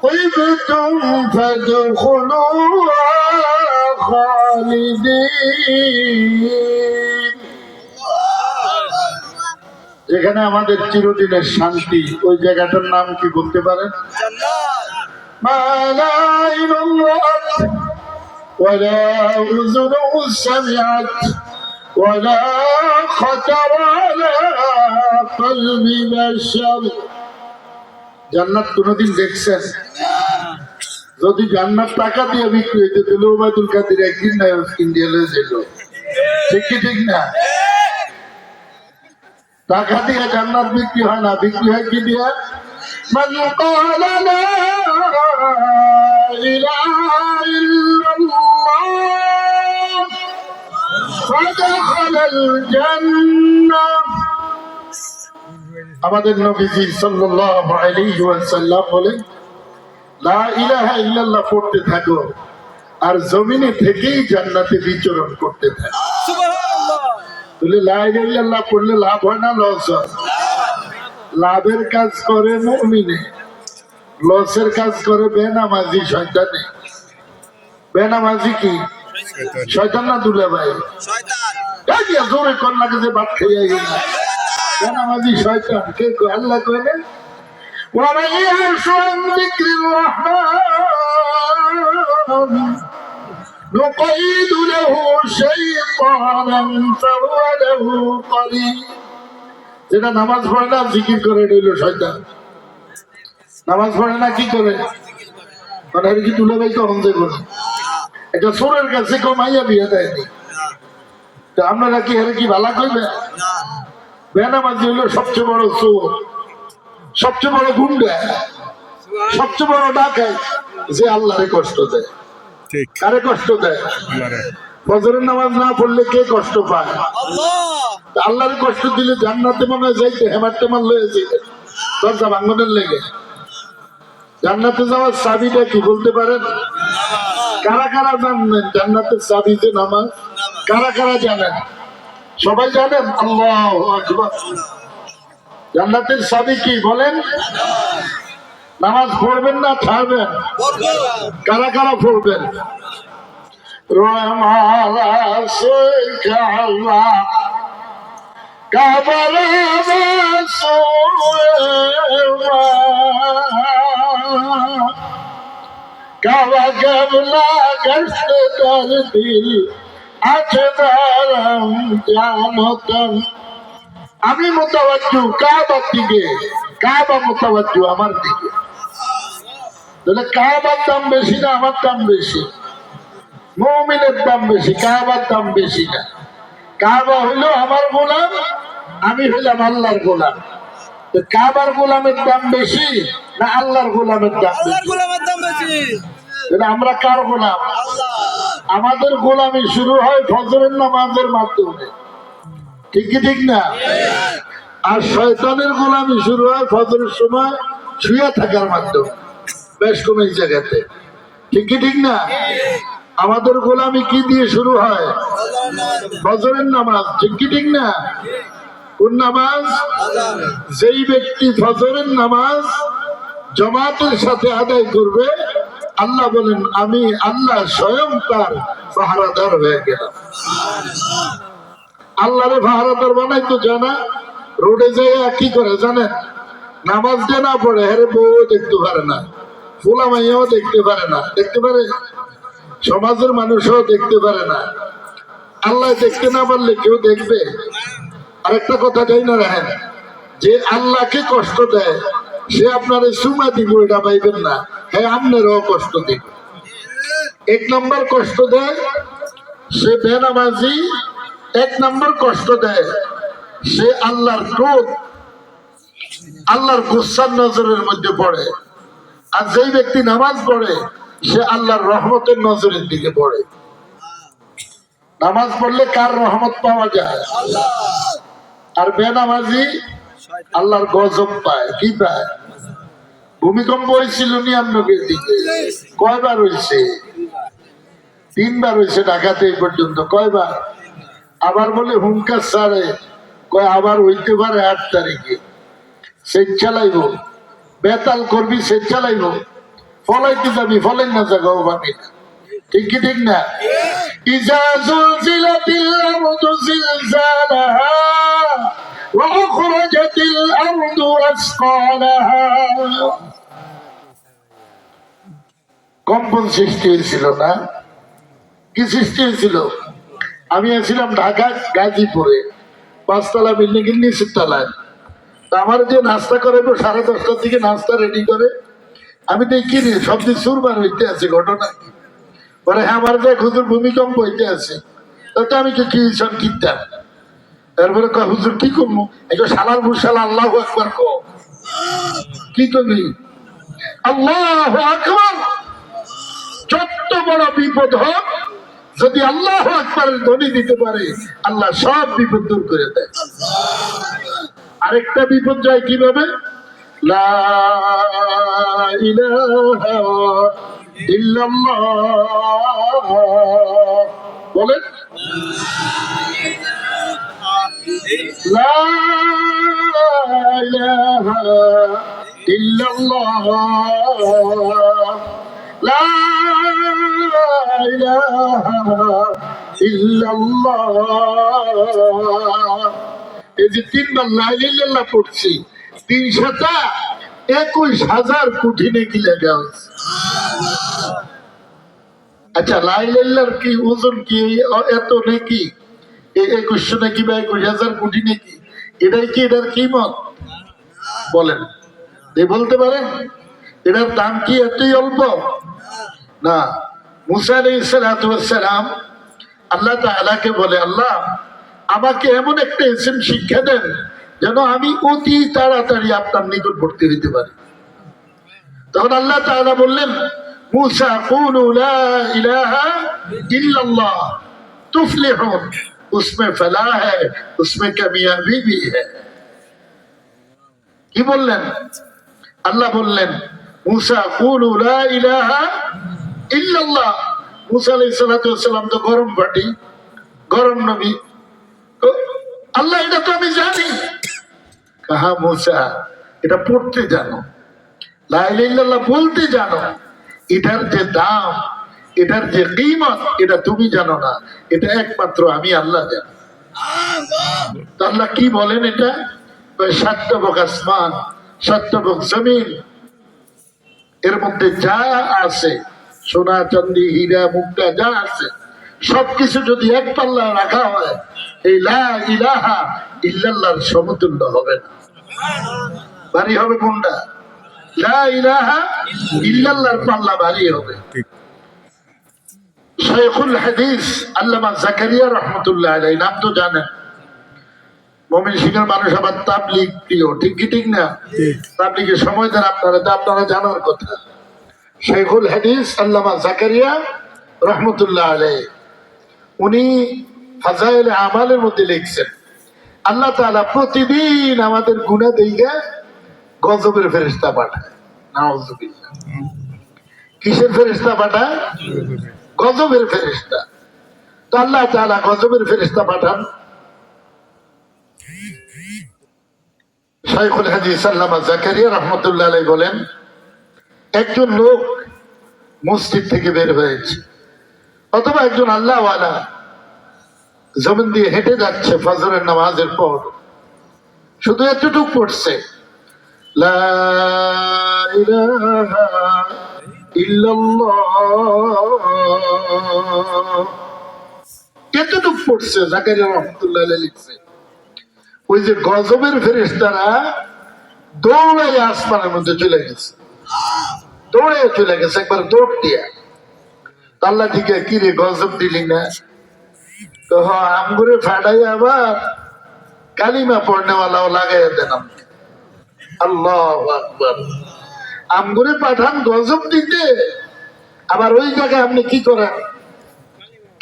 طبتم فادخلوها خالدين যেখানে আমাদের চিরদিনের শান্তি, ওই জায়গাটার নাম কি বলতে পারেন? মা লা ইলাহা ওয়ালা উযুনু সামিআত ওয়ালা খাতারা আলা কলবি বাশার। জান্নাত কোনদিন দেখছেন? যদি জান্নাত টাকা দিয়ে বিক্রি হইতে তাহলে ওবায়দুল কাদের একদিন না ইন্ডিয়া লয়ে যেত। ঠিক কি ঠিক না? টাকা দিয়ে জান্নাত বিক্রি হয় না, বিক্রি হয় কি দিয়ে? মান ক্বালা লা ইলাহা ইল্লাল্লাহ ফাদখালাল জান্নাহ। আমাদের নবীজি সাল্লাল্লাহু আলাইহি ওয়াসাল্লাম বলেন, লা ইলাহা ইল্লাল্লাহ পড়তে থাকো আর জমিনে থেকেই জান্নাতে বিচরণ করতে থাকো। সুবহানাল্লাহ। তাহলে লা ইলাহা ইল্লাল্লাহ পড়লে লাভ হয় না লস হয়? লাভের কাজ করে মুমিনে, লসের কাজ করে বেনামাজি শয়তানে। বেনামাজি কি শয়তান না দুলে ভাই? শয়তান। জোরে কন্যাকে যে ভাত খেয়ে গেল বেনামাজি শয়তান। কে আল্লাহ কইলেন ومن يعش عن ذكر الرحمن نقيد له شيطانا فهو له قرين। যেটা নামাজ পড়ে না জিকির করে রইল শয়তান। নামাজ পড়ে না কি করে? মানে কি তুলে ভাই তখন যে করে এটা চোরের কাছে কমাইয়া বিয়ে দেয়নি। তো আপনারা কি এর কি ভালা কইবে? বেনামাজি হইল সবচেয়ে বড় চোর, সবচেয়ে বড় গুন্ডা, সবচেয়ে বড় ডাকাত, যে আল্লাহরে কষ্ট দেয়। কারে কষ্ট দেয়? ফজরের নামাজ না পড়লে কে কষ্ট পায়? আল্লাহরে কষ্ট দিলে জান্নাতে মনে হয় যাইতে হেমার টেমার লয়ে যেতে দরজা ভাঙনের লেগে। জান্নাতে যাওয়ার চাবিটা কি বলতে পারেন? কারা কারা জানেন জান্নাতের চাবি যে নামাজ? কারা কারা জানেন? সবাই জানেন? আল্লাহু আকবার। জান্নাতের চাবি কি বলেন? নামাজ পড়বেন না ছাড়বেন? কারা কারা পড়বেন? কাবা গাবলা গস্ত দর দিল আছে দারম জানতন। আমি মুতাওয়াজ্জু কাবার দিকে, কাবা মুতাওয়াজ্জু আমার দিকে। তাহলে কাবার দাম বেশি না আমার দাম বেশি? মুমিনের দাম বেশি, কাবার দাম বেশি না। কাবা হইল আমার গোলাম, আমি হইলাম আল্লাহর গোলাম। কাবার গোলামের দাম বেশি না আল্লাহর গোলামের দাম বেশি? আমরা কার গোলাম? আমাদের গোলামি শুরু হয় ফজরের নামাজের মাধ্যমে। ঠিক কি ঠিক না? আর শয়তানের গোলামি শুরু হয় ফজরের সময় শুয়ে থাকার মাধ্যমে, বেশ কোন জায়গাতে। ঠিক কি ঠিক না? আমাদের গোলামি কি দিয়ে শুরু হয়? ফজরের নামাজ। ঠিক কি ঠিক না? কোন নামাজ? যেই ব্যক্তি ফজরের নামাজ জামাতের সাথে আদায় করবে, আল্লাহ বলেন আমি আল্লাহ স্বয়ং তার পাহারাদার হয়ে গেলাম। আল্লাহরে পাহারাদার বানাই তো জানা। রোডে যেয়ে কি করে জানেন? নামাজ যে না পড়ে হেরে বউ দেখতে পারে না, ফুলা মাইয়াও দেখতে পারে না। দেখতে পারে? সমাজের মানুষও দেখতে পারে না। আল্লাহ দেখতে না পারলে কেউ দেখবে? আরেকটা কথা যাই না রাখেন, যে আল্লাহকে কষ্ট দেয় সে আপনার সুমা দিব এটা পাইবেন না, হ্যাঁ আপনারও কষ্ট দিবে। এক নম্বর কষ্ট দেয় সে বেনামাজি, এক নম্বর কষ্ট দেয় সে আল্লাহর ক্রোধ, আল্লাহর গুসার নজরের মধ্যে পড়ে। আর যেই ব্যক্তি নামাজ পড়ে সে আল্লাহর রহমতের নজরের দিকে পড়ে। নামাজ পড়লে কার রহমত পাওয়া যায়? আর বেনামাজি আল্লাহর গজব পায়। কি পায়? ভূমিকম্প হয়েছিল নি আপনাদের দিকে? কয়বার হয়েছে? 3 বার হয়েছে ঢাকাতে এই পর্যন্ত। কয়বার? আবার বলে হুঙ্কার ছাড়ে, কয় আবার হইতে পারে 8 তারিখে। সেচ চালাইব, বেতাল করবি, সেচ চালাইব। ফলাইতে যাবি ফলেন না জায়গাও পাবি না, ঠিক কি ঠিক না? ইজা জুলজিলাতিল আরদু জিলজালাহা ওয়া আখরাজাতিল আরদু আসকালাহা। কম্পন সৃষ্টি হয়েছিল না? কি সৃষ্টি হয়েছিল? আমি আছিলাম ঢাকা গাজীপুরে, 5 তলা বিল্ডিং এর নিচের তলায়। আমার যে নাস্তা করে 10:30টার দিকে নাস্তা রেডি করে, আমি দেখি রে সবজি সুরবার হইতে আছে, ঘটনা পরে আমার যে হুজুর ভূমিকম্প হইতে আছে, তাতে আমি কি সব কিনতাম। তারপরে হুজুর কি করবো, একটু সালার মুসালা আল্লাহু আকবার কো, কি করবি আল্লাহু আকবার। যত বড় বিপদ হোক, যদি আল্লাহু আকবারের ধ্বনি দিতে পারে, আল্লাহ সব বিপদ দূর করে দেয়। আরেকটা বিপদ যায় কিভাবে? লা ইলাহা ইল্লাল্লাহ বলেন, লা ইলাহা ইল্লাল্লাহ, লা ইলাহা ইল্লাল্লাহ। এই যে 3বার লা ইলাহা ইল্লাল্লাহ পড়ছি, 321,000 কোটি নেকি লেখা হয়েছে। আচ্ছা, লা ইলাহা ইল্লাল্লাহর কি ওজন কি এত নাকি? 2100 নাকি বা 21,000 কোটি নাকি? এটাই কি এটার কিমত? বলেন, বলতে পারেন এটার দাম কি এতই অল্প? না। মুসা আলাইহিস সালাতু ওয়াস সালাম আল্লাহ তাআলাকে বলে, আল্লাহ আমাকে এমন একটা ইসম শিক্ষা দেন যেন আমি অতি তাড়াতাড়ি আপনার নিকটবর্তী হইতে পারি। তখন আল্লাহ তাআলা বললেন, মুসা কুলু লা ইলাহা ইল্লাল্লাহ তুফলিহুন, उसमें फलाह है, उसमें कामयाबी भी है। কি বললেন? আল্লাহ বললেন, মুসা কুলু লা ইলাহা ইল্লাল্লাহ। মুসা আলাইহিস সালাতু ওয়াস সালাম তো গরম পাটি, গরম নবী। আল্লাহ এটা তো আমি জানি। কাহা মুসা, এটা পড়তে জানো, লা ইলাহা ইল্লাল্লাহ বলতে জানো, এটার যে দাম, এটার যে কিমত, এটা তুমি জানো না, এটা একমাত্র আমি আল্লাহ জানি। তো আল্লাহ কি বলেন? এটা 7টা বক আসমান, 7টা বক জমিন, এর মধ্যে যা আছে, সোনা চাঁদি হীরা মুক্তা যা আছে, সবকিছু যদি এক পাল্লা রাখা হয়, এই লা ইলাহা ইল্লাল্লাহর সমতুল্য হবে না। ভারী হবে কোনটা? লা ইলাহা ইল্লাল্লাহর পাল্লা ভারী হবে। শাইখুল হাদিস আল্লামা জাকারিয়া রহমাতুল্লাহ আলাইহি, নাম তো জানেন। ময়মনসিংহের মানুষ আবার তাবলীগ প্রিয়, ঠিক কি ঠিক না? তাবলীগের সময় দেন আপনারা, আপনারা জানার কথা। শাইখুল হাদিস আল্লামা জাকারিয়া রহমাতুল্লাহ আলাইহি, উনি ফাজাইল আমালের মধ্যে লিখছেন, আল্লাহ তাআলা প্রতিদিন আমাদের গুনাহ দেইগা গজবের ফেরেশতা পাঠায়। নাউযুবিল্লাহ। কিসের ফেরেশতা পাঠায়? গজবের ফেরেশতা। তো আল্লাহ তাআলা গজবের ফেরেশতা পাঠান। শাইখুল হাদিস আল্লামা জাকারিয়া রাহমাতুল্লাহ আলাইহি বলেন, একজন লোক মসজিদ থেকে বের হয়েছে, অথবা একজন আল্লাহওয়ালা জমিন দিয়ে হেঁটে যাচ্ছে ফজরের নামাজের পর, শুধু এতটুকু পড়ছে, লা ইলাহা ইল্লাল্লাহ, এতটুকু পড়ছে। জাকারিয়া রাহমাতুল্লাহ আলাইহি লিখছে, ওই যে গজবের ফেরেশতারা দৌড়ে আসমানের মধ্যে চলে গেছে, দৌড়ে চলে গেছে, একবার দৌড় দিয়া। আল্লাহ দিকে, কি রে গজব দিলি না? তো আমগুরে ফাটাই আবার কালিমা পড়নেওয়ালাও লাগাই দেন। আল্লাহু আকবার। আমগুরে পাঠান গজব দিতে, আবার ওই জায়গায় আপনি কি করেন?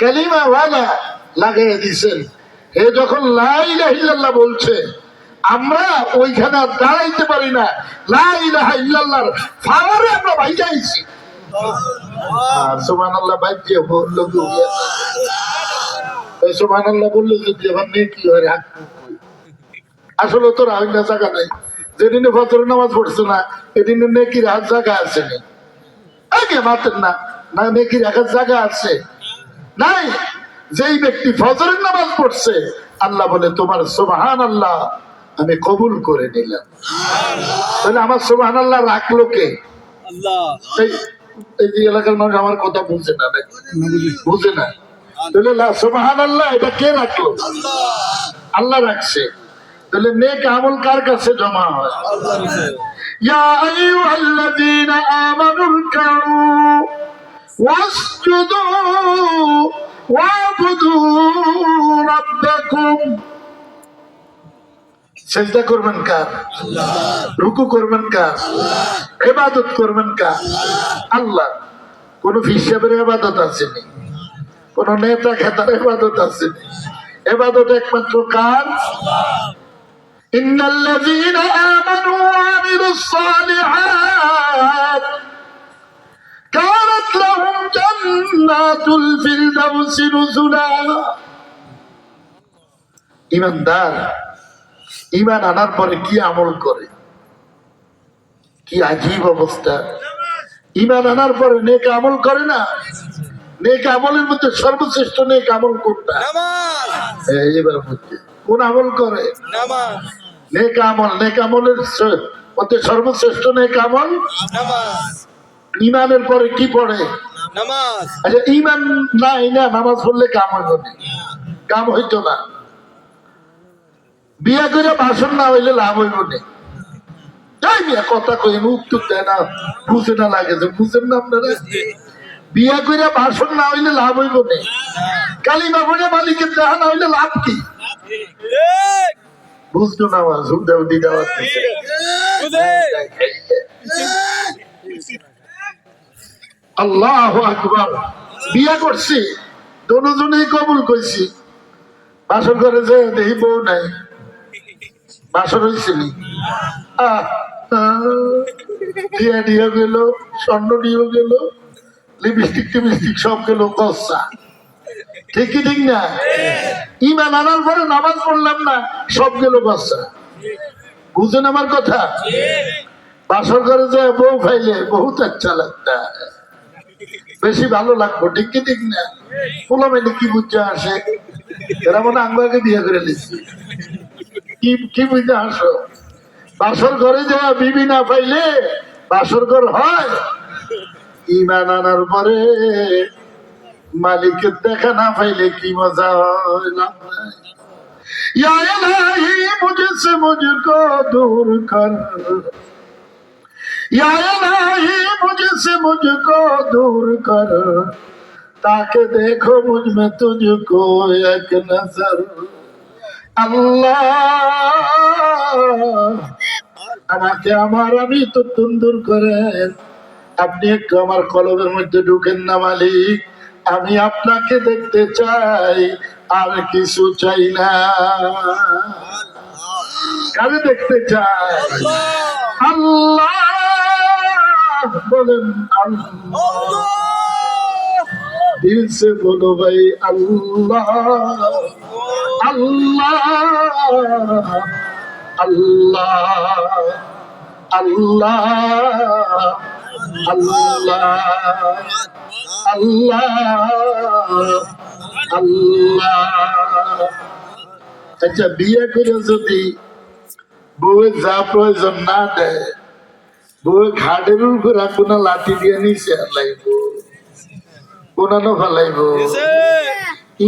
কালিমা ওয়ালা লাগাই দিছেন। হে যখন লা ইলাহা ইল্লাল্লাহ বলছে, আমরা ওইখানে দাঁড়াইতে পারি না, লা ইলাহা ইল্লাল্লাহর পাওয়ারে আমরা বাইরে আইছি। সুবহানাল্লাহ। বাইরে বললো, সুবহানাল্লাহ বললে যদি আবার নেকি হয়। আসলে তোর আইনা জায়গা নাই, যেদিনে ফজরের নামাজ পড়ছে না, এদিনে নেকির হাত জায়গা আছে না। আগে মাতেন না, না নেকির এক জায়গা আছে নাই। যেই ব্যক্তি ফজরের নামাজ পড়ছে আল্লাহ বলে তোমার সুবহানাল্লাহ আমি কবুল করে নিলাম। তাহলে আমার সুবহানাল্লাহ রাখলো কে? আল্লাহ। এই যে এলাকার মানুষ আমার কথা বুঝে না, বুঝে না। তাহলে সুবহানাল্লাহ এটা কে রাখলো? আল্লাহ রাখছে। তাহলে নেক আমল কার কাছে জমা হয়? ইয়া আইয়ুহাল্লাযীনা আমানু রকাউ ওয়াসজুদু ওয়াবুদু রাব্বাকুম। সিজদা করবেন কার? আল্লাহ। রুকু করবেন কার? আল্লাহ। ইবাদত করবেন কার? আল্লাহ। কোন হিসাবের ইবাদত আছে না, কোন নেতা খেতার ইবাদত আছে না, ইবাদত একমাত্র কার? আল্লাহ। ইন্নাল্লাযীনা আমানু ওয়া আমিলুস সালিহাত কানাত লাহুম জান্নাতুল ফিরদাউসি নুজুলা। ঈমানদার ঈমান আনার পরে কি আমল করে, কি আজীব অবস্থা! ঈমান আনার পরে নেক আমল করে না। নেক আমলের মধ্যে সর্বশ্রেষ্ঠ নেক আমল কোনটা? নামাজ। এবার বুঝছে কোন আমল করে? নামাজ। নেক আমল, নেক আমলের মধ্যে সর্বশ্রেষ্ঠ নেক আমল নামাজ। ঈমানের পরে কি পড়ে? নামাজ। আচ্ছা ঈমান নাই না নামাজ পড়লে কাম হইব না? কাম হইতো না। বিয়া করে ভাষণ না হইলে লাভ হইব না। তাই বিয়া কথা কই উত্তর দেয় না, বুঝে না লাগে যে বুঝেন না আপনারা। বিয়া করে ভাষণ না হইলে লাভ হইব না। কালিমা পড়ে মালিকের দেখা না হইলে লাভ কি? বুঝতো না আল্লাহু আকবার। বিয়া করছি দুজনেই কবুল কইছি, বাসর করে যে দেখি বউ নাই। বাসর হয়েছিল দিয়া গেল, স্বর্ণ নিয়েও গেল, লিপস্টিক টিপস্টিক সব গেল কচ্ছা। ঠিকই ঠিক না? ঈমান আনার পরে নামাজ পড়লাম না, সব গেল কচ্ছা। বুঝেন আমার কথা? বাসর করে যায় বউ খাইলে বহুত আচ্ছা লাগতা, বেশি ভালো লাগবো। ঠিক কি ঠিক না? পোলা মেলে কি বুঝে আসে, এরা মনে আঙ্গাকে বিয়ে করে নিচ্ছি। কি বুঝতে আসো? বাসর ঘরে যাওয়া বিবি না পাইলে বাসর ঘর হয়? ঈমান আনার পরে মালিকের দেখা না পাইলে কি মজা হয়? ইয়া ইলাহি মুঝসে মুঝকো দূর কর, ইয়া ইলাহি মুঝসে মুঝকো দূর কর, তাকে দেখো মুঝ মে তুঝকো এক নজর। আল্লাহ আমাকে আমার আমি তো দূর করেন, আপনি একটু আমার কলবের মধ্যে ঢুকেন না মালিক। আমি আপনাকে দেখতে চাই, আর কিছু চাই না। কারে দেখতে চাই? আল্লাহ বলেন আল্লাহ। দিল সে বলো ভাই আল্লাহ আল্লাহ আল্লাহ আল্লাহ আল্লাহ আল্লাহ আল্লাহ। আচ্ছা বিয়ে করে যদি বউয়ের যা প্রয়োজন না দেয়, বউয়ের ঘাটের উপর কোনো লাঠি দিয়ে নিচে লাইব, কোনানো ফেলাইব।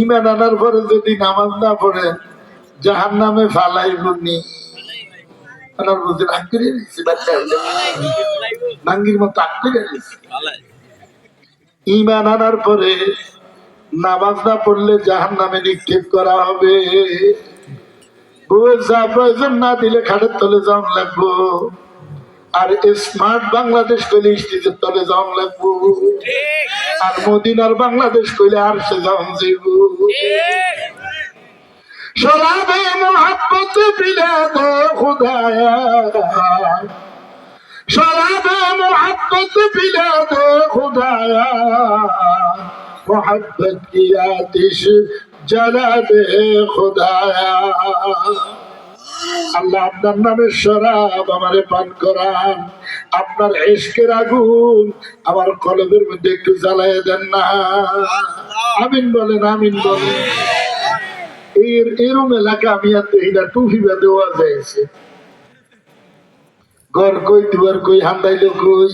ঈমান আনার পরে যদি নামাজ না পড়ে জাহান্নামে ফালাইব নি। ঈমান আনার পরে নামাজ না পড়লে জাহান্নামে নিক্ষেপ করা হবে। বউয়ের যা প্রয়োজন না দিলে খাটের তলে যাওয়া লাগবো, আর স্মার্ট বাংলাদেশ কইলে স্টেজের তলে যাওয়া লাগবো, আর মদিনার বাংলাদেশ কইলে আর সে যাওয়া যাইব। शराबे मोहब्बत पिला दो खुदाया, शराबे मोहब्बत पिला दो खुदाया, मोहब्बत की आतिश जला दे खुदाया। আল্লাহ আপনার নামের শরাব আমারে পান করান, আপনার ইশকের আগুন আমার কলবের মধ্যে একটু জ্বালায় দেন না। আমিন বলেন, আমিন বলেন। এরম এলাকা আমি এটা টুপি বেঁধে দেওয়া যাইছে, ঘর কই দুয়ার কই হান্দাইলো কই,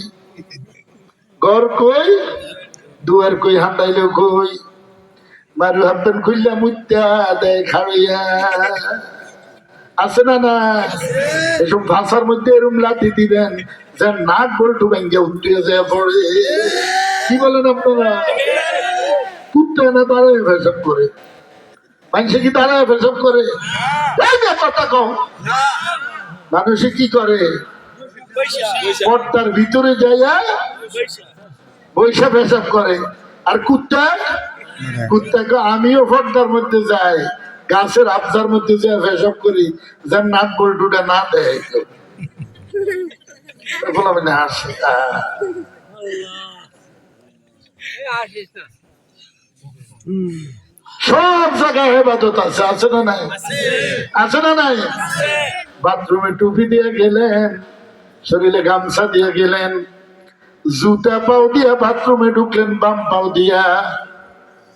ঘর কই দুয়ার কই হান্দাইলো কই, মারু হাতন খুললা মুত্যা দেয় খাড়িয়া, আছে না না? এসব ভাষার মধ্যে এরম লাঠি দিবেন যে নাক বল্টু ব্যাঙ্গে উঠে যায় পড়ে। কি বলেন আপনারা? কুত্তে না দাঁড়ায় ফেসব করে, মানুষে কি দাঁড়ায় ফেসব করে? কথা কম, মানুষে কি করে? পর্দার ভিতরে যাইয়া বৈশা পেশাব করে। আর কুত্তা, কুত্তাকে আমিও পর্দার মধ্যে যাই, গাছের আবজার মধ্যে যাই পেশাব করি, যার নাক বল্টুটা না দেয় বলে হাসি। সব জায়গায় হেফাজত আছে, আছে না নাই? আছে না নাই? বাথরুমে টুপি দিয়ে গেলেন, শরীরে গামছা দিয়ে গেলেন, জুতা পাও দিয়া বাথরুমে ঢুকলেন বাম পাও দিয়া,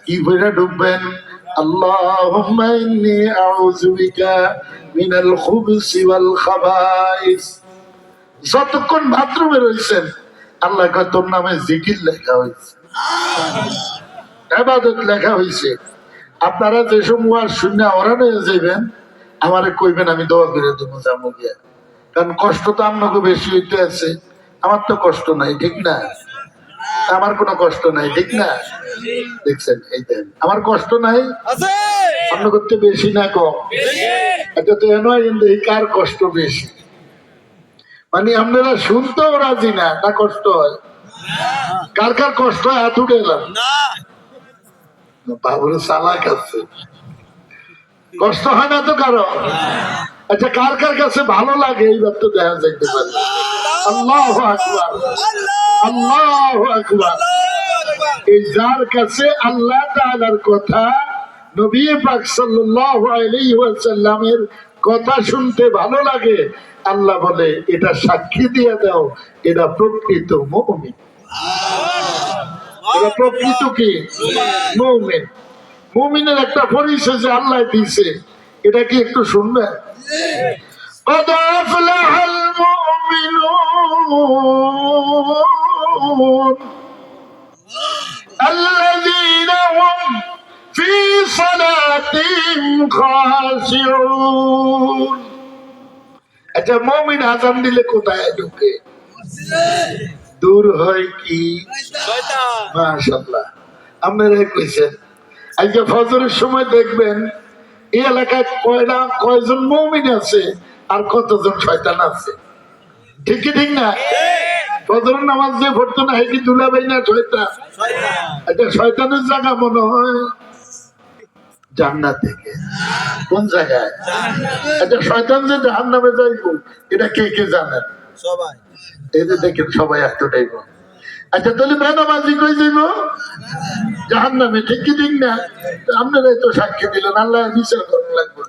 কি বইরা ঢুকবেন? আল্লাহুম্মা ইন্নী আউযু বিকা মিনাল খুবুসি ওয়াল খাবাইস। যতক্ষণ বাথরুমে রইছেন আল্লাহ কয় তোর নামে জিকির লেখা হয়েছে, ইবাদত লেখা হয়েছে। আপনারা যে সময় শূন্য ওরা নিয়ে যাইবেন, আমারে কইবেন, আমি দোয়া করে দেবো যাবো গিয়া। কারণ কষ্ট তো আপনাকে বেশি হইতে আছে, আমার তো কষ্ট নাই, ঠিক না? আমার কোনো কষ্ট নাই, ঠিক না? দেখছেন, এই দেন আমার কষ্ট নাই, আপনার করতে বেশি না কম? এটা তো এই কার কষ্ট বেশি? মানে আপনারা শুনতেও রাজি না, না কষ্ট হয়? কার কার কষ্ট হয় হাত উঠে এলাম? বাবুর চালাক আছে, কষ্ট হয় না তো কারো? আচ্ছা, কার কার কাছে ভালো লাগে এইবার তো দেখা যাইতে পারে। আল্লাহু আকবার, আল্লাহু আকবার। এই যার কাছে আল্লাহ তাআলার কথা, নবী পাক সাল্লাল্লাহু আলাইহি ওয়াসাল্লামের কথা শুনতে ভালো লাগে, আল্লাহ বলে এটা সাক্ষী দিয়ে দাও, এটা প্রকৃত মুমিন। এটা প্রকৃত কি? মুমিন। মুমিনের একটা পরিচয় যে আল্লাহ দিয়েছে, এটা কি একটু শুনবেন? قد أفلح المؤمنون الذين هم في صلاتهم خاشعون। আচ্ছা, মুমিন আযান দিলে কোথায় ঢুকে? দূর হয় কি? মাশাআল্লাহ, আপনারা কইছেন। আজকে ফজরের সময় দেখবেন এই এলাকায় কয়জন মুমিন আছে আর কতজন শয়তান আছে, ঠিক কি ঠিক না? ফজরের নামাজ যে পড়তো না, হেকি দুলাভাই না শয়তান? আচ্ছা, শয়তানের জায়গা মনে হয় জান্নাত থেকে। কোন জায়গায়? আচ্ছা, শয়তান যে জাহান্নামে যাইব, এটা কে কে জানেন? সবাই। এই যে দেখেন, সবাই এতটাই। আচ্ছা, তাহলে বেনামাজি কই যাইব? জাহান্নামে, ঠিক কি ঠিক না? আপনারাই তো সাক্ষী দিলেন, আল্লাহ বিচার করা লাগবে।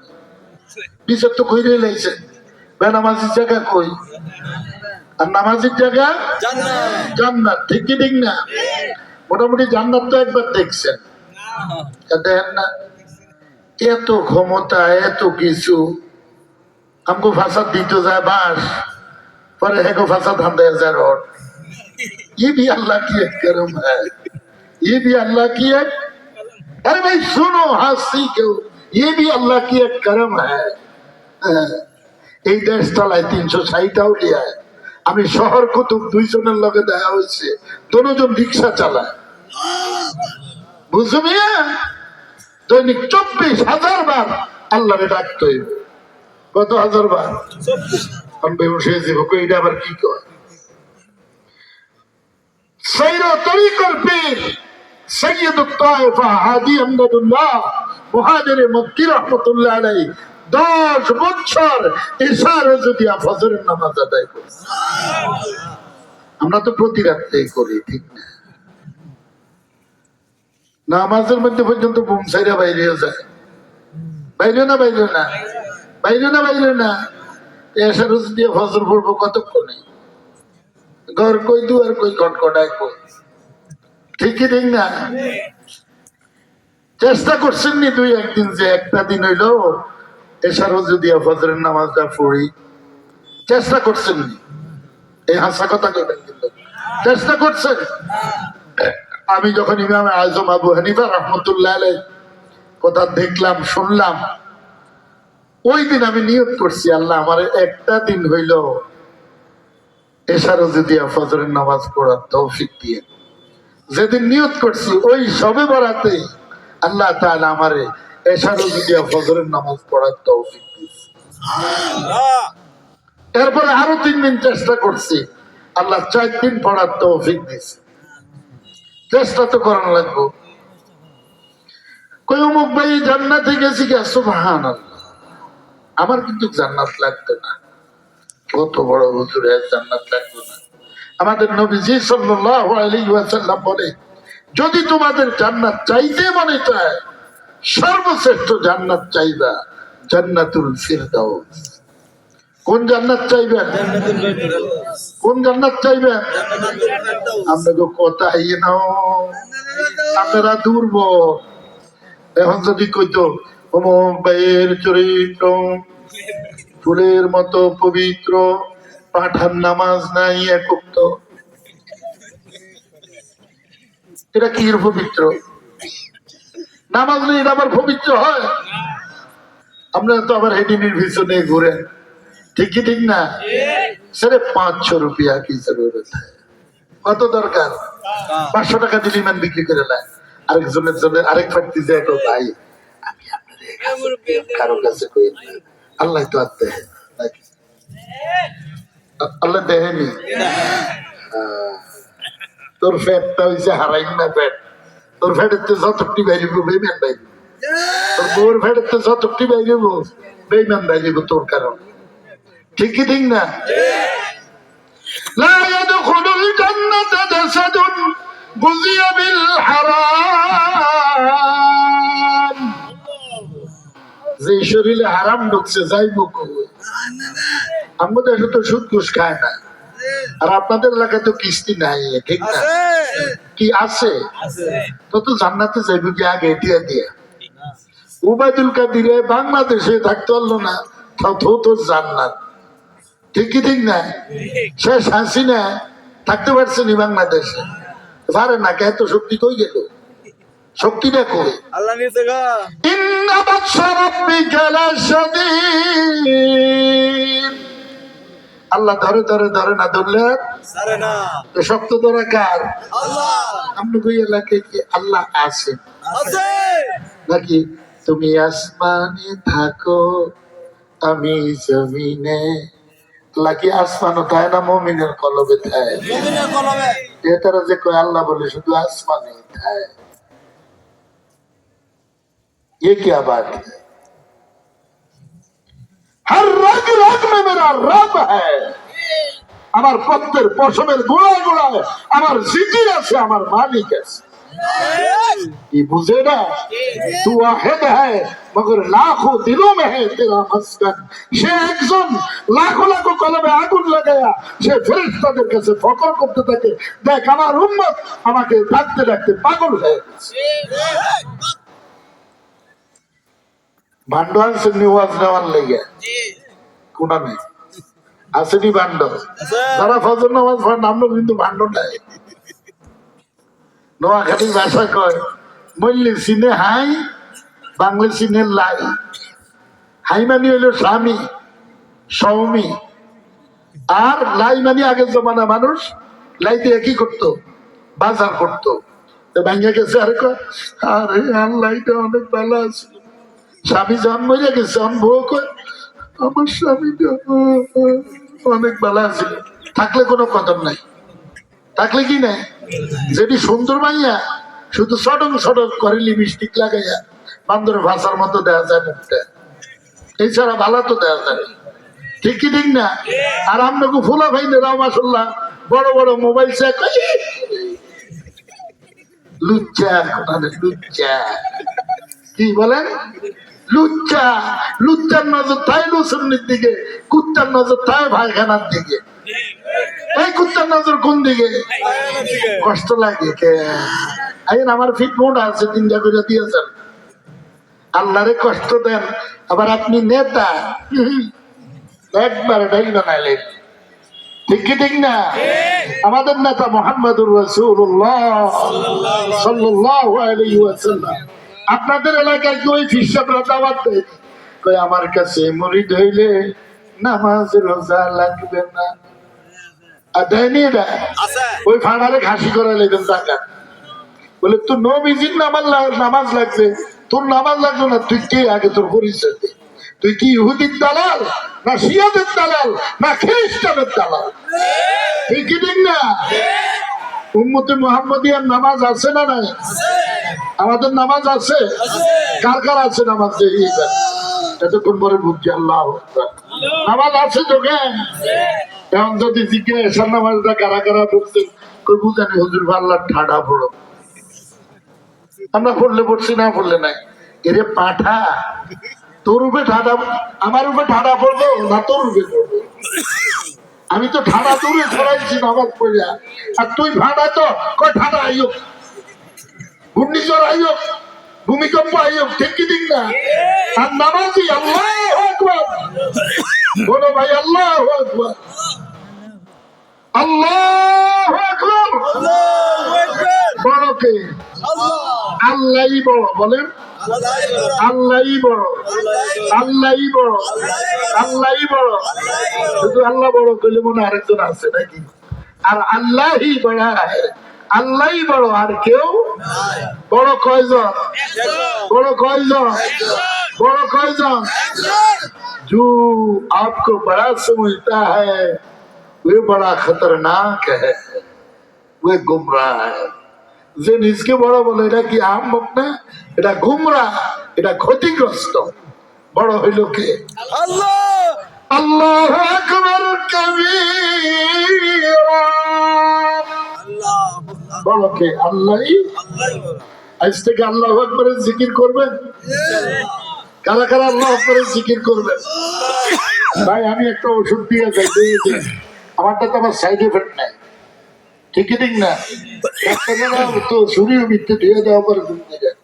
বিচার তো কইরে লাইছেন। বেনামাজির জায়গা কই? আর নামাজির জায়গা জান্নাত, ঠিক কি ঠিক না? মোটামুটি জান্নাত তো একবার দেখছেন, দেখেন না? এত ক্ষমতা, এত কিছু, আমগো ফাসাদ দিতে যায় বাস, পরে হেগো ফাসাদ ধান্দা যায় রড। ये भी अल्लाह की एक करम है, ये भी अल्लाह की एक, अरे भाई सुनो, हंसी क्यों, ये भी अल्लाह की एक करम है। এই দেশ তলায় 360 আউলিয়া। আমি শহর কুতুব দুইজনের লগে দেখা হয়েছে, দুজন রিক্সা চালায়, বুঝছো মিয়া? দৈনিক 24,000 বার আল্লাহরে ডাকতে হইবে। কত হাজার বার? আমি বসে যাব, এটা আবার কি কয়? সৈর তরিকর পীর সৈয়দুত তায়েফা হাজী আহমদুল্লাহ মুহাজিরে মক্কি রাহমাতুল্লাহ আলাইহি 10 বছর ইশারে যদি ফজরের নামাজ আদায় করি। আমরা তো প্রতি রাতেই করি, ঠিক না? নামাজের মধ্যে পর্যন্ত বুম ছাইরা বাইরে যায়, বাইরে না বাইরে না? বাইরে না বাইরে না, এসে রোজ দিয়ে ফজর পড়বো কতক্ষণে, ঘর কই দুয়ার কই কটকটায় কই, ঠিকই ঠিক না? চেষ্টা করছেন নি দুই একদিন যে একটা দিন হইলো এসা রোজ দিয়ে ফজরের নামাজটা পড়ি? চেষ্টা করছেন নি? এই হাসা কথা কইবেন কিন্তু, চেষ্টা করছেন? আমি যখন ইমাম আজম আবু হানিফা রহমতুল্লাহ আলাইহ কথা দেখলাম শুনলাম, ওই দিন আমি নিয়ত করছি আল্লাহ আমার একটা দিন হইল এশা রোজা দিয়া ফজরের নামাজ পড়ার তৌফিক দিয়ে। যেদিন নিয়ত করছি ওই সবে বরাতে আল্লাহ তাআলা আমারে এশা রোজা দিয়া ফজরের নামাজ পড়ার তৌফিক দিয়েছে। এরপরে আরো 3 দিন চেষ্টা করছি, আল্লাহ 4 দিন পড়ার তৌফিক দিয়েছে। চেষ্টা তো করানো লাগবে। কই অমুক ভাই জান্নাতে গেছি কে? সুবহানাল্লাহ, আমার কিন্তু জান্নাত লাগতো না। কত বড় হুজুর, জান্নাত লাগতো না? আমাদের নবীজি সাল্লাল্লাহু আলাইহি ওয়াসাল্লাম বলে, যদি তোমাদের জান্নাত চাইতে মনে চায় সর্বশ্রেষ্ঠ জান্নাত চাইবা জান্নাতুল ফিরদাউস। কোন জান্নাত চাইবেন? কোন জান্নাত চাইবেন? আপনাকে কথা ইয়ে নাও, আপনারা দুর্বল। এখন যদি কইতো অমুক ভাইয়ের চরিত্র ফুলের মতো পবিত্র, পাঠান নামাজ নাই একক, এটা কি পবিত্র? নামাজ নেই এটা আবার পবিত্র হয়? আপনারা তো আবার হেডিনের পিছনে ঘুরেন, ঠিকই ঠিক না? সেরে 500 রুপিয়া কি জরুরত है? কত দরকার? 500 টাকা দিলে ইমান বিক্রি করে নেয়। আরেকজনের জন্য আরেক প্রার্থী যায় তো ভাই আমি আপনাদের কারো কাছে কই না, আল্লাহ তো আতে আল্লাহ দেহেনি। তোর ফ্যাটটা হইছে হারাইন না ফ্যাট, তোর ফ্যাটের তো যতটি বাইরিব বেইমান বাইরিব, তোর বউর ফ্যাটের তো যতটি বাইরিব বেইমান বাইরিব তোর কারণ, ঠিকই ঠিক না? لا يدخل الجنة جسد غذي بالحرام। যে শরীরে হারাম ঢুকছে যাইব কই? আমাদের দেশে তো সুদ ঘুষ খায় না, আর আপনাদের এলাকায় তো কিস্তি নাই, ঠিক না? কি আছে? তো জান্নাতে যাইব কি আগে এটিয়া দিয়ে? উবাইদুল কাদিরে বাংলাদেশে থাকতে পারলো না, তো জান্নাত, ঠিকই ঠিক না? শেষ হাসিনা থাকতে পারছেনি বাংলাদেশে, পারে না কে? এত শক্তি কই গেল? শক্তিটা কই? আল্লাহ নিচে গা ইন্না বাতশা রাব্বিকা লাশাদীদ। আল্লাহ ধরে ধরে ধরে না ধরলে সারে না শক্ত ধরা কার? আল্লাহ আপনি কই এলাকায় কি আল্লাহ আছে আছে নাকি? তুমি আসমানে থাকো আমি জমিনে, আল্লাহ কি আসমানও তাই না মুমিনের কলবে থাকে? মুমিনের কলবে এটারা যে কয় আল্লাহ বলে শুধু আসমানে থাকে, ये क्या बात है? हर रग रग में मेरा रब है, আমার প্রত্যেক পশমের গোড়ায় গোড়ায় আমার জিকির আছে, আমার মালিক আছে। কি বুঝে না? তু ওয়াহিদ है मगर लाखों दिलों में है तेरा मस्कन। সে একজন, লাখো লাখো কলবে আগুন লাগায়া সে ফেরেশতাদের কাছে ফকর করতে থাকে, দেখ আমার উম্মত আমাকে ডাকতে ডাকতে পাগল হয়ে গেছে। ভান্ড আনছেন নিওয়াজ নেওয়ার লেগে, কোনা নেই আসেনি ভান্ড। যারা ফজর নামাজ পড়েন আমরা কিন্তু ভান্ড নাই। নোয়াখালী ভাষা কয় মল্লি সিনে হাই, বাংলা সিনে লাই। হাই মানে হইল স্বামী সৌমি, আর লাই মানে আগের জমানা মানুষ লাই দিয়ে কি করতো? বাজার করতো। ভাঙ্গা গেছে আর কয় আরে আল্লাহটা অনেক ভালো আছে। স্বামী যখন মরে গেছে অন বউ কয় আমার স্বামীটা অনেক ভালো আছে। থাকলে কোনো কদর নাই, থাকলে কি নাই? যেটি সুন্দর মাইয়া শুধু সডং সডং করে লিপস্টিক লাগাইয়া বান্দরের ভাষার মতো দেওয়া যায় মুখটা, এছাড়া ভালো তো দেওয়া যায়, ঠিক কি ঠিক না? আর আপনাকে ফুলা ভাইনেরাও মাসাল্লাহ বড় বড় মোবাইল চেক, লুচ্চা লুচ্চা কি বলেন? লুচ্চা, লুচ্চার নজর তাই লুসুন্নির দিকে, কুত্তার নজর তাই ভাইখানার দিকে। এই কুত্তার নজর কোন দিকে? কষ্ট লাগে কে? এখন আমার ফিট মোড আছে, তিনটা করে দিয়েছেন। আল্লাহরে কষ্ট দেন, আবার আপনি নেতা, একবার এটাই বানাইলেন। ঠিক কি ঠিক না? আমাদের নেতা মুহাম্মদুর রাসূলুল্লাহ সাল্লাল্লাহু আলাইহি ওয়াসাল্লাম আপনাদের এলাকায় কি ওই ফিসাবরা দাওয়াত দেয়? কই আমার কাছে মুরিদ হইলে নামাজ রোজা লাগবে না। আর দেয়নি এটা? ওই ফাড়ারে ঘাসি করে লেগেন টাকা বলে তোর নবীজির নামাজ লাগবে, তোর নামাজ লাগবে না। তুই কে আগে, তোর পরিচয় দে। তুই কি ইহুদির দালাল, না শিয়াদের দালাল, না খ্রিস্টানের দালাল? ঠিক কি ঠিক না? উম্মতে মুহাম্মাদিয়ার নামাজ আছে না নাই? আমাদের নামাজ আছে। কার কার আছে নামাজ? দেখিয়ে দেন। এতক্ষণ পরে বুঝছি আল্লাহ আকবার। নামাজ আছে তোকে? এখন যদি জিজ্ঞাসা নামাজটা কারা কারা পড়ছেন, কই বুঝানি হুজুর আল্লাহ ঠাডা পড়ো। আমরা পড়লে পড়ছি, না পড়লে নাই। এরে পাঠা, তোর উপরে ঠাডা, আমার উপরে ঠাডা পড়বো না তোর উপরে পড়বো? আমি তো ঠাডা দূরে ছড়াইছি নামাজ পড়িয়া, আর তুই ভাড়া তো কয় ঠাডা আইও, ঘূর্ণিঝড় আইও, ভূমিকম্প আইও। ঠিক কি ঠিক না? আর নামাজি আল্লাহু আকবার বলো ভাই, আল্লাহু আকবার, আল্লাহু আকবার। বড় কে? আল্লাহই বড়। বলেন আল্লাহই বড়, আল্লাহই বড়, আল্লাহই বড়। শুধু আল্লাহ বড় করলে মনে আরেকজন আছে নাকি? আর আল্লাহই বড়, আল্লাহই বড়, আর কেউ বড় কয়জন? বড় কয়জন? বড় কয়জন? जो आपको बड़ा समझता है वे बड़ा खतरनाक है, वे गुमराह है। যে নিজকে বড় বলে এটা কি আহম্মক না? এটা গুমরা, এটা ক্ষতিগ্রস্ত। বড় হইল কে? আল্লাহ। আল্লাহু আকবার কাবীরা। বড় কে? আল্লাহই। আজ থেকে আল্লাহু আকবারের জিকির করবেন। কারা কারা আল্লাহু আকবারের জিকির করবেন? ভাই আমি একটা ওষুধ দিয়ে যাই, আমারটা তো আমার সাইড এফেক্ট নাই। ঠিক ঠিক না? তো শরীর ভিত্তি ধুয়ে দেওয়া পরে ঘুমতে যায়।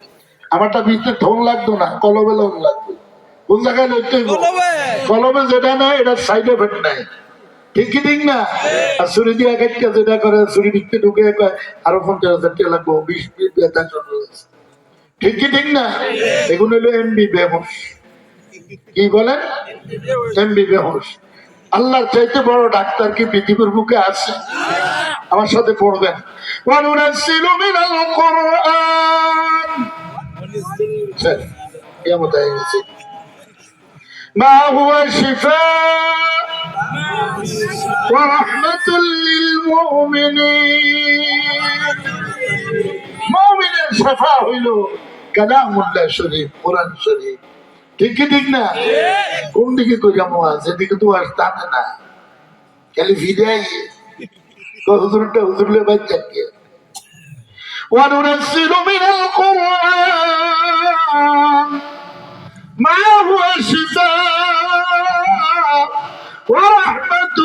আমারটা ভিত্তি ঠোন লাগতো না, কলমে লোন লাগবে। কোন জায়গায় লইতে কলমে যেটা নাই এটা সাইড এফেক্ট নাই। ঠিক কি ঠিক না? আর ছুরি দিয়ে এক একটা যেটা করে ছুরি ভিত্তি ঢুকে আরো 50,000 টাকা লাগবো, 20 মিনিট ব্যথা চলে যাচ্ছে। ঠিক কি ঠিক না? এগুলো হলো এমবি বেহস। কি বলেন? এমবি বেহস। আল্লাহর চাইতে বড় ডাক্তার কি পৃথিবীর বুকে আছে? আমার সাথে পড়বেন। ওয়ানুনাজ্জিলু মিনাল কুরআন, কিয়ামত হয়ে গেছে। মা হুয়া শিফা ওয়া রাহমাতুল লিল মুমিনিন। মুমিনের শিফা হইল কালামুল্লাহ শরীফ, কোরআন শরীফ। ঠিক কি ঠিক না? কোন দিকে কই যাবো? যেদিকে তো আর টানে না, খালি ফিরাই হুজুরটা হুজুরলে বাদ যাকে। وننزل من القرآن ما هو شفاء ورحمة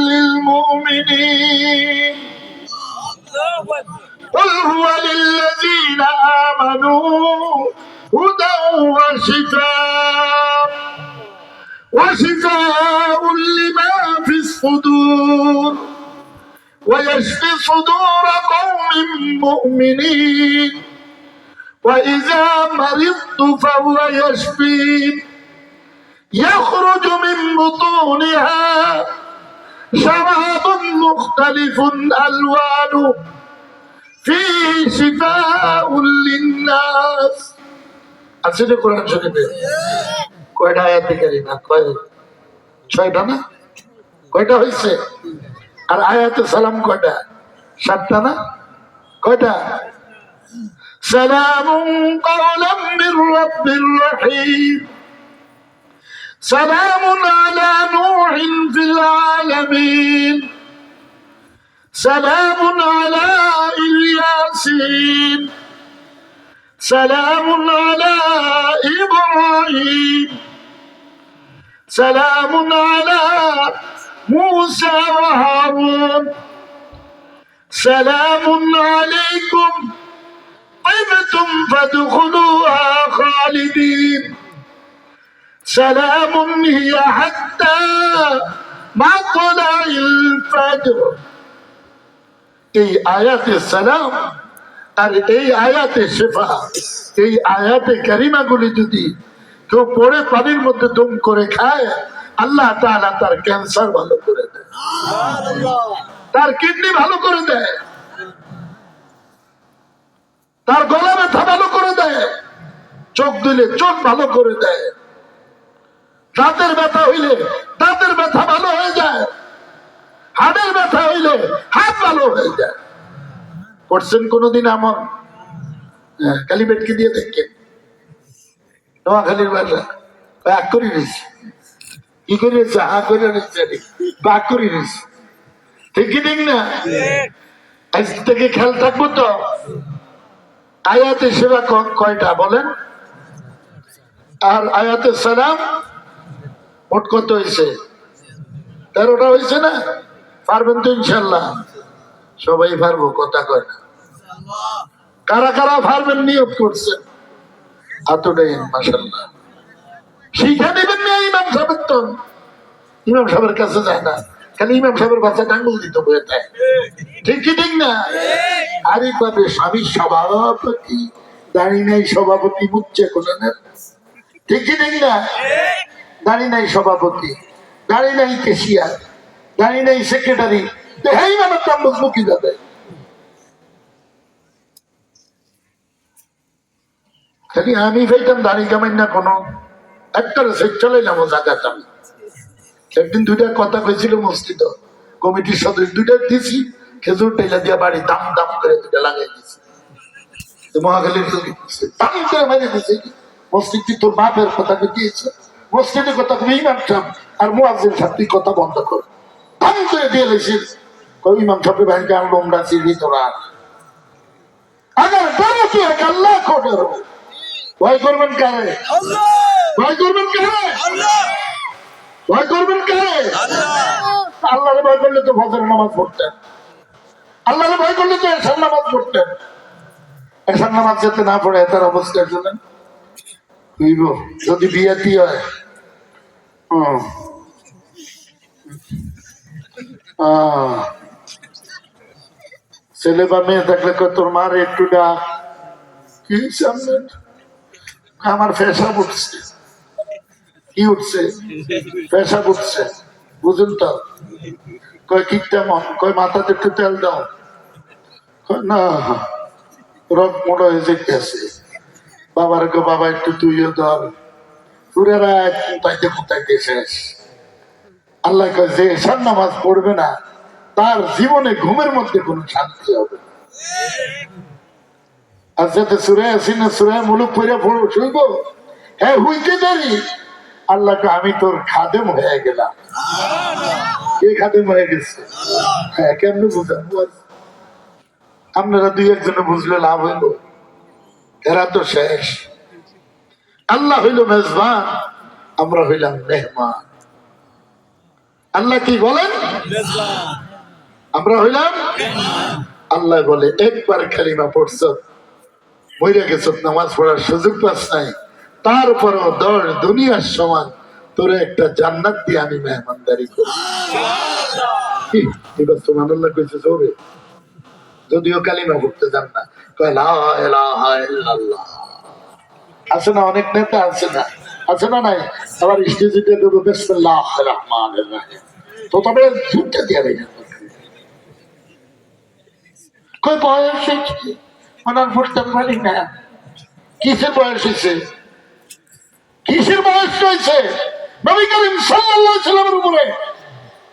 للمؤمنين قل هو للذين آمنوا هدى وشفاء لما في الصدور ويشفي صدور قوم مؤمنين وإذا مرضت فهو يشفين يخرج من بطونها شراب مختلف ألوانه فيه شفاء للناس। আছে যে কোরআন শরীফে কয়টা আয়াত কারিমা? ছয়টা না? কয়টা হয়েছে? আর আয়াতে সালাম কয়টা? 7টা না? কয়টা? সালামুন কাওলাম মির রাব্বির রহিম, সালামুন আলা নূহিন ফিল আলামিন, সালামুন আলা ইলিয়াসিন, সালামুন আলা ইব্রাহিম সালামুন আলা মুসা ওয়া হারুন সালামুন আলাইকুম طبتم فادخلوها خالدين سلام هي حتى مطلع الفجر এই আয়াতে সালাম আর এই আয়াতে শিফা, এই আয়াতে কারিমাগুলি যদি কেউ পড়ে পানির মধ্যে দম করে খায়, আল্লাহ তাআলা তার ক্যান্সার ভালো করে দেয়, তার কিডনি ভালো করে দেয়, তার গলা ব্যথা ভালো করে দেয়, চোখ দিলে চোখ ভালো করে দেয়, দাঁতের ব্যথা হইলে দাঁতের ব্যথা ভালো হয়ে যায়, হাড়ের ব্যথা হইলে হাত ভালো হয়ে যায়। করছেন কোনদিন আমল? কালীবেটকে দিয়ে দেখেন, নোয়াখালীর বাসা বাক করে নিয়েছে, কি করে নিয়েছে, হা করে নিচ্ছে, বাক করে নিয়েছে, ঠিক কি ঠিক না? আজ থেকে খেয়াল থাকবো তো। আয়াতে সেবা কয়টা বলেন? আর আয়াতে সালাম মোট কত হয়েছে? 13টা হয়েছে না? পারবেন তো ইনশাল্লাহ? সবাই পারবো, কথা কয় না। কারা কারা পারবেন নিয়ত করছেন? এতটাই মাশাআল্লাহ। শিখা নেবেন না ইমাম সাহেবের তো, ইমাম সাহেবের কাছে যায় না, খালি ইমাম সাহেবের বাচ্চা টাঙ্গুল দিতে বয়ে দেয়, ঠিক কি ঠিক না? আরেকভাবে স্বামী সভাপতি, দাঁড়ি নাই সভাপতি বুঝছে কোনের, ঠিক কি ঠিক না? দাঁড়ি নাই সভাপতি, দাঁড়ি নাই কেশিয়ার, দাঁড়ি নাই সেক্রেটারি, এই মানুষ নাম বুঝবো কি যাবে? খালি আমি পাইতাম দাঁড়ি কামাই না, কোনো একটা সেট চালাইলাম ও জায়গাটা। আমি একদিন দুইটা কথা কইছিল মসজিদ কমিটির সদস্য, দুইটা দিছি, খেজুর টেলা দিয়া বাড়ি দাম দাম করে দুটা লাগাই দিছি, মহাখালীর দাম করে মেরে দিছে। মসজিদ কি তোর বাপের কথা দিয়েছে? মসজিদের কথা কবি ইমাম সাহেব আর মুয়াজ্জিন সাহেব তুই কথা বন্ধ কর, দাম করে দিয়ে লেছিস। ইমাম সাহেবের ভাইকে আনলো, আমরা চিনি তোরা আগার ডরো কি এক আল্লাহ কো ডরো। ভয় করবেন কারে? ভয় করবেন কারে? ভয় করবেন কারে? আল্লাহরে ভয় করলে তো ফজর নামাজ পড়তেন, আল্লাহরে ভয় করলে তো এশার নামাজ পড়তেন। এশার নামাজ যাতে না পড়ে তার অবস্থা শুনেন, যদি বিয়াতি হয়, ছেলে বা মেয়ে থাকলে তোর মার একটু ডাক, কি সামনে আমার পেশাব উঠছে, কি উঠছে? পেশাব উঠছে, বুঝুন তো। কয় কি তেমন? কয় মাথাতে একটু তেল দাও, না রক মোড় হয়ে যেতেছে। বাবার গো বাবা একটু তুইও ধর, পুরেরা কোথাইতে কোথাইতে শেষ। আল্লাহ কয় যে এশার নামাজ পড়বে না তার জীবনে ঘুমের মধ্যে কোনো শান্তি হবে না। আর যাতে সুরায় আসি না সুরায় মুলুক পড়ে পড়ো শুইব, হ্যাঁ হুইতে দেরি। আল্লাহকে আমি তোর খাদেম হয়ে গেলাম। কে খাদেম হয়ে গেছে? হ্যাঁ, কেমনে বুঝান? আপনারা দুই একজনে বুঝলে লাভ হইল, এরা তো শেষ। আল্লাহ হইল মেজবান, আমরা হইলাম মেহমান। আল্লাহ কি বলেন? আমরা হইলাম। আল্লাহ বলে একবার কালিমা পড়ছ, মইরা গেছ, নামাজ পড়ার সুযোগ পাস নাই, তারপরও 10 দুনিয়ার সমান তোরে একটা জান্নাত দিয়ে আমি মেহমানদারি করি। এবার সুবহানাল্লাহ কইছে জোরে, যদিও কালিমা পড়তে জান না। কয় লা ইলাহা ইল্লাল্লাহ। আছে না অনেক নেতা, আছে না? আছে না নাই? আবার স্টেজে দেবো বিসমিল্লাহির রহমানির রহিম, তো তবে ঝুঁকটা দিয়ে দেয়। কই বয়স হয়েছে ওনার পড়তে পারি না। কিসের বয়স হয়েছে? কিসের বয়স হয়েছে? নবী করিম সাল্লাল্লাহু আলাইহি ওয়াসাল্লামের উপরে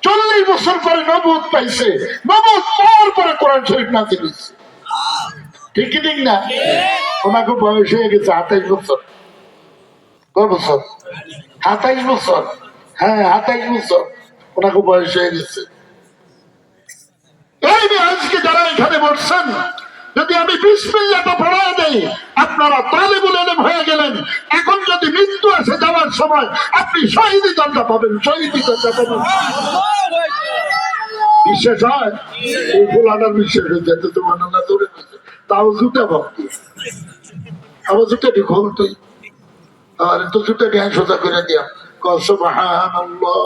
40 বছর পরে নবুয়ত পাইছে, নবুয়ত পাওয়ার পরে কোরআন শরীফ নাযিল হয়েছে, ঠিক কি ঠিক না? ওনাকে বয়স হয়ে গেছে 28 বছর। কয় বছর? 27 বছর। হ্যাঁ 28 বছর ওনাকে বয়স হয়ে গেছে। এই আজকে যারা এখানে বসছেন, যদি আমি বিসমিল্লাহটা পড়ায় দেই আপনারা তালিবুল ইলম হয়ে গেলেন। এখন যদি মৃত্যু আসে যাওয়ার সময় আপনি শহীদি দরজা পাবেন, শহীদি দরজা পাবেন। বিশ্বাস হয়? এই ফুলাটার বিশ্বাস হয়েছে তো তোমার নানা ধরে তাও জুটে ভক্তি আবার জুটে দি খোল তুই আর তো জুটে জ্ঞান সোজা করে দিয়াম সুবহানাল্লাহ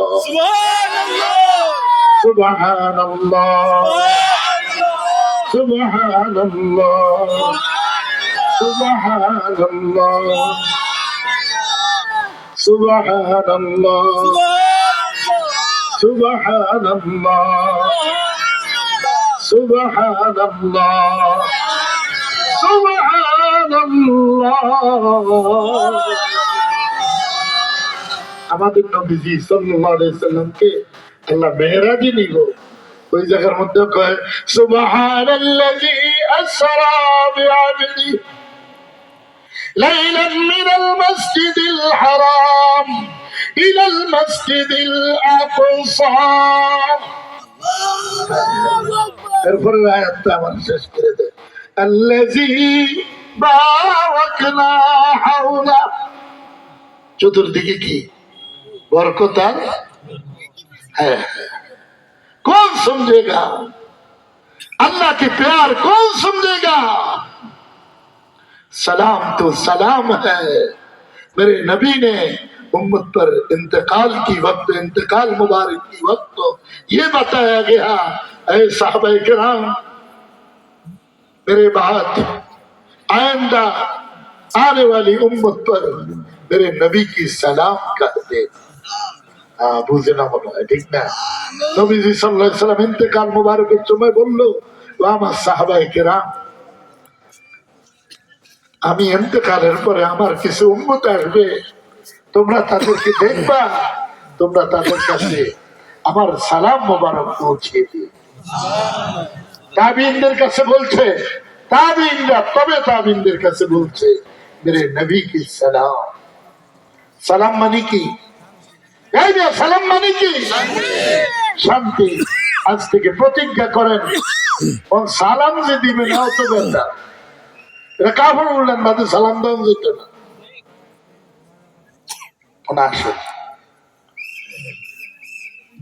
সুবহানাল্লাহ সুবহানাল্লাহ সুবহানাল্লাহ সুবহানাল্লাহ সুবহানাল্লাহ সুবহানাল্লাহ সুবহানাল্লাহ। আমাদের নবীজি সাল্লাল্লাহু আলাইহি সাল্লামকে আল্লাহ মেরাজে নিল, ওই জায়গার মধ্যে কয় সুবহানাল্লাযী আসরা বিআবদি লাইলান মিনাল মাসজিদিল হারাম ইলাল মাসজিদিল আকসা। এরপরে আয়াতটা আমার শেষ করে দেয় আল্লাযী বারাকনা হাওলা। চতুর্দিকে কি बरकत है। कौन समझेगा अल्लाह के प्यार, कौन समझेगा। सलाम तो सलाम है। मेरे नबी ने उम्मत पर इंतकाल की वक्त, इंतकाल मुबारक की वक्त तो ये बताया गया ऐ साहबा किराम मेरे बाद आइंदा आने वाली उम्मत पर मेरे नबी की सलाम कर दे। বুঝে না মনে হয়, ঠিক না? নবীজি সাল্লাল্লাহু আলাইহি সাল্লাম ইন্তেকাল মুবারকের সময় বললো ও আমার সাহাবায়ে কেরাম, আমি ইন্তেকালের পরে আমার কিছু উম্মত আসবে, তোমরা তাদেরকে দেখবা, তোমরা তাদের কাছে আমার সালাম মোবারক পৌঁছে দিও। তাবিঈনদের কাছে বলছে, তাবিঈনরা তবে তাবিঈনদের কাছে বলছে মেরে নবী কি সালাম। সালাম মানে কি? সালাম মানে কি? শান্তি। আজ থেকে প্রতিজ্ঞা করেন সালাম যে দিবে না তো বেটা, এটা কাফের বললেন বাদে সালাম দেওয়া যেত না। আসুন,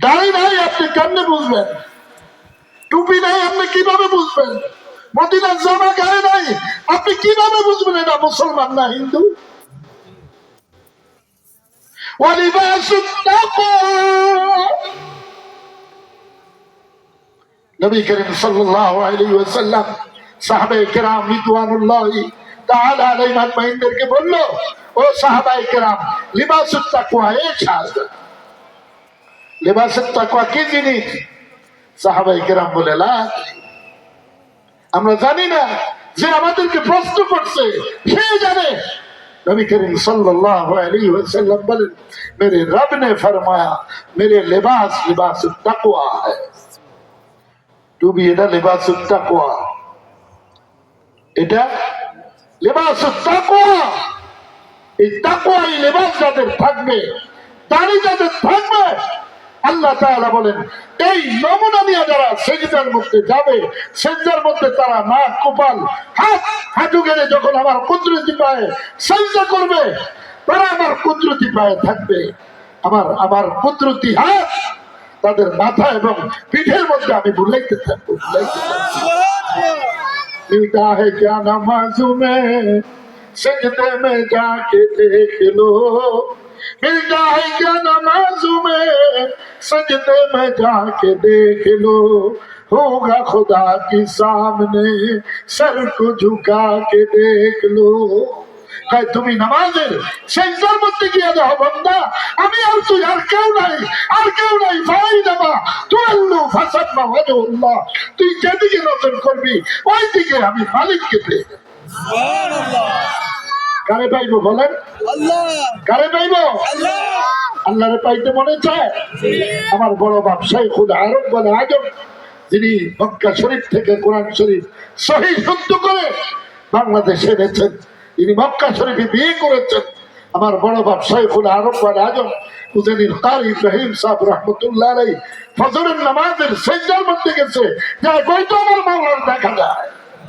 দাড়ি নাই আপনি কেমনে বুঝবেন? টুপি নাই আপনি কিভাবে বুঝবেন? মদিনার জামা গায়ে নাই আপনি কিভাবে বুঝবেন এটা মুসলমান না হিন্দু? নবী করিম সাল্লাল্লাহু আলাইহি ওয়াসাল্লাম সাহাবায়ে কেরাম রিদওয়ানুল্লাহি তাআলা আলাইহিম আজমাইনদেরকে বলল, ও সাহাবায়ে কেরাম, লিবাসুত তাকওয়া এক সাজ। লিবাসুত তাকওয়া কি জিনিস? সাহাবায়ে কেরাম বলে লা, আমরা জানি না। যে আমাদেরকে প্রশ্ন করছে সে জানে। नबी करीम सल्लल्लाहु अलैहि वसल्लम बोलें मेरे रब ने फरमाया मेरे लिबास लिबास तकवा है। तू भी এটা লিবাস তাকওয়া, এটা লিবাস তাকওয়া। এই তাকওয়াই লিবাস যাদের থাকবে, দাড়ি যাদের থাকবে, আল্লাহ তাআলা বলেন এই নমুনা নিয়ে যারা সিজদার মধ্যে যাবে, সিজদার মধ্যে তারা নাক কপাল হাত হাঁটু গেড়ে যখন আমার কুদরতি পায়ে সিজদা করবে, তারা আমার কুদরতি পায়ে থাকবে। আমার কুদরতি হাত তাদের মাথা এবং পিঠের মধ্যে আমি বুলাইতে থাকবো, মিলতা है क्या नमाज़ों में सिजदे में जाके देख लो, मिलता है क्या नमाज़ों में सजदे में जाके देख लो, होगा खुदा के सामने सर को झुका के देख लो। তুমি নামাজের সিজদার মধ্যে গিয়ে দাও বান্দা, আমি আর তুই আর কেউ নাই, আর কেউ নাই। ফাইনামা তুআল্লু ফাসাম্মা ওয়াজহুল্লাহ, তুই যেদিকে নজর করবি ওই দিকে আমি মালিককে পেয়ে যাব। সুবহানাল্লাহ। কারে পাইবো বলেন? আল্লাহ। কারে পাইবো? আল্লাহ। আল্লাহরে পাইতে মনে চায়? আমার বড় বাপ শাইখুল আরব বলে আজম, যিনি মক্কা শরীফ থেকে কোরআন শরীফ সহিহ শুদ্ধ করে বাংলাদেশে এনেছেন, তিনি মক্কা শরীফে বিয়ে করেছেন। আমার বড় বাপ শাইখুল আরব বলে আজম উজানির কারি ইব্রাহিম সাহেব রহমতুল্লাহ আলাইহি ফজরের নামাজের সিজদার মধ্যে গেছে, যা কইতো আমার মাওলার দেখা যায়।